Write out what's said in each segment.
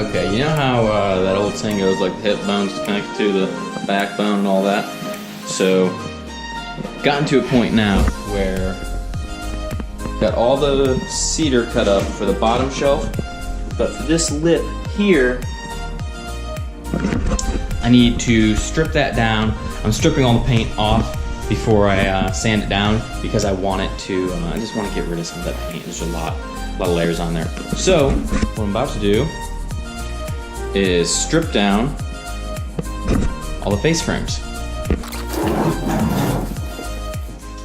Okay, you know how that old saying goes, like the hip bone's connected to the backbone and all that? So, gotten to a point now where got all the cedar cut up for the bottom shelf, but for this lip here, I need to strip that down. I'm stripping all the paint off before I sand it down because I want it to, I just want to get rid of some of that paint. There's a lot of layers on there. So, what I'm about to do is strip down all the face frames.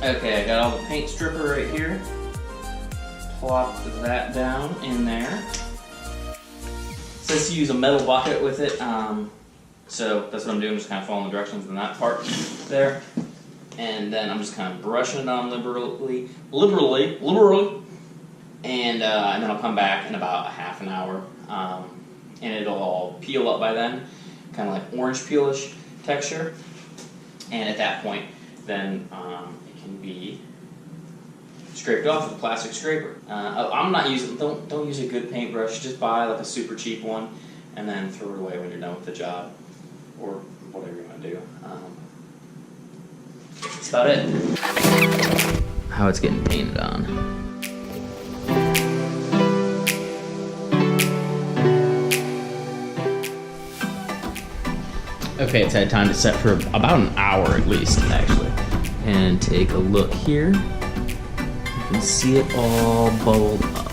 Okay, I got all the paint stripper right here. Plop that down in there. It says to use a metal bucket with it, so that's what I'm doing, just kind of following the directions in that part there. And then I'm just kind of brushing it on liberally, and then I'll come back in about a half an hour, and it'll all peel up by then, kind of like orange peelish texture. And at that point, then it can be scraped off with a plastic scraper. I'm not using, don't use a good paintbrush, just buy like a super cheap one, and then throw it away when you're done with the job, or whatever you want to do. That's about it. How it's getting painted on. Okay, it's had time to set for about an hour at least, actually. And take a look here. You can see it all bubbled up.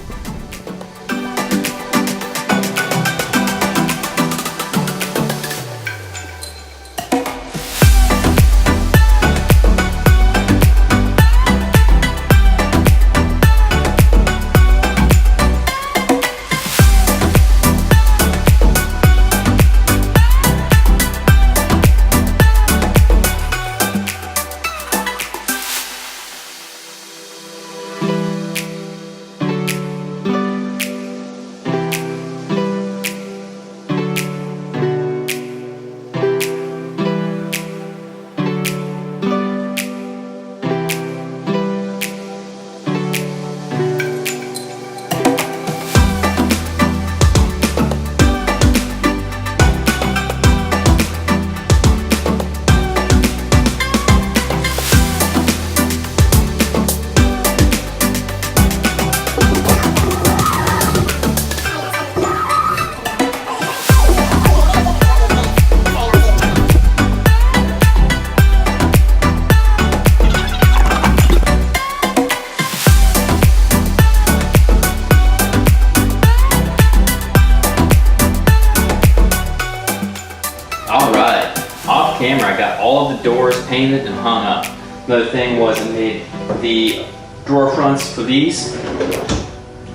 Camera, I got all of the doors painted and hung up. Another thing was I made the drawer fronts for these,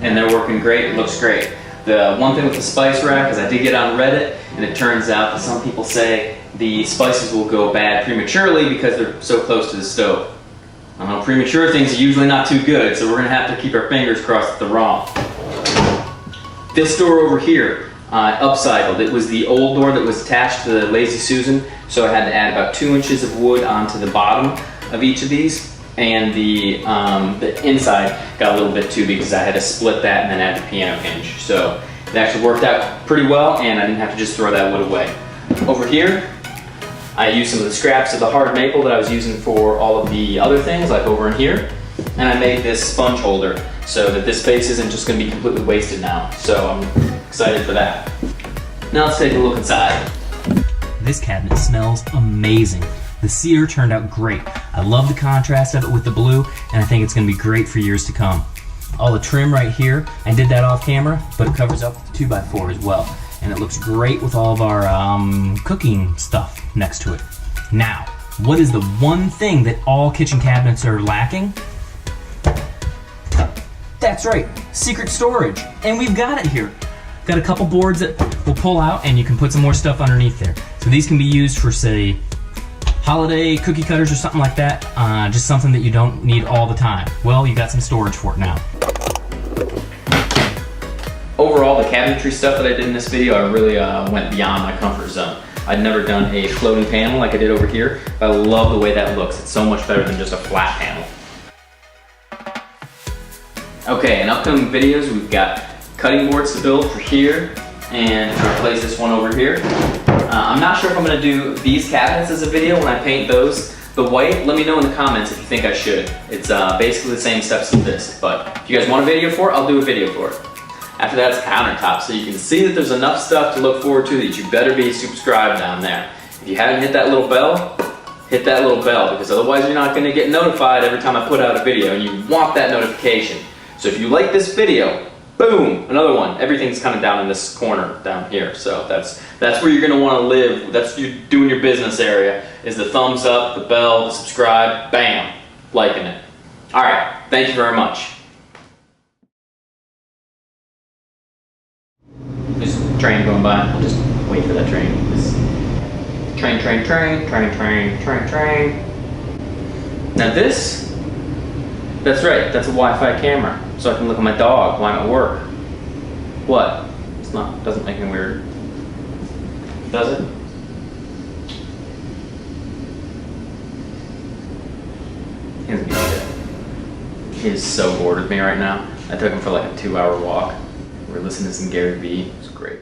and they're working great. It looks great. The one thing with the spice rack is I did get on Reddit, and it turns out that some people say the spices will go bad prematurely because they're so close to the stove. I don't know, premature things are usually not too good, so we're gonna have to keep our fingers crossed that they're wrong. This door over here, upcycled. It was the old door that was attached to the Lazy Susan, so I had to add about 2 inches of wood onto the bottom of each of these, and the inside got a little bit too big because I had to split that and then add the piano hinge. So it actually worked out pretty well, and I didn't have to just throw that wood away. Over here, I used some of the scraps of the hard maple that I was using for all of the other things, like over in here, and I made this sponge holder so that this space isn't just going to be completely wasted now. So I'm excited for that. Now let's take a look inside. This cabinet smells amazing. The cedar turned out great. I love the contrast of it with the blue, and I think it's going to be great for years to come. All the trim right here, I did that off camera, but it covers up the 2x4 as well. And it looks great with all of our cooking stuff next to it. Now, what is the one thing that all kitchen cabinets are lacking? That's right, secret storage. And we've got it here. Got a couple boards that will pull out and you can put some more stuff underneath there. So these can be used for, say, holiday cookie cutters or something like that. Just something that you don't need all the time. Well, you got some storage for it now. Overall, the cabinetry stuff that I did in this video, I really went beyond my comfort zone. I'd never done a floating panel like I did over here, but I love the way that looks. It's so much better than just a flat panel. Okay, in upcoming videos, we've got cutting boards to build for here, and to replace this one over here. I'm not sure if I'm going to do these cabinets as a video when I paint those the white. Let me know in the comments if you think I should. It's basically the same steps as this, but if you guys want a video for it, I'll do a video for it. After that, it's countertop, so you can see that there's enough stuff to look forward to that you better be subscribed down there. If you haven't hit that little bell, hit that little bell, because otherwise you're not going to get notified every time I put out a video, and you want that notification. So if you like this video, boom, another one. Everything's kind of down in this corner down here, so that's where you're going to want to live. That's you doing your business area, is the thumbs up, the bell, the subscribe, bam, liking it. All right, thank you very much. There's a train going by. I'll just wait for that train. Train, train, train, train, train, train, train. Now this, that's right, that's a Wi-Fi camera, so I can look at my dog while I'm at work. What? It's not, doesn't make me weird. Does it? He doesn't give a shit. He is so bored with me right now. I took him for like a 2-hour walk. We're listening to some Gary Vee. It's great.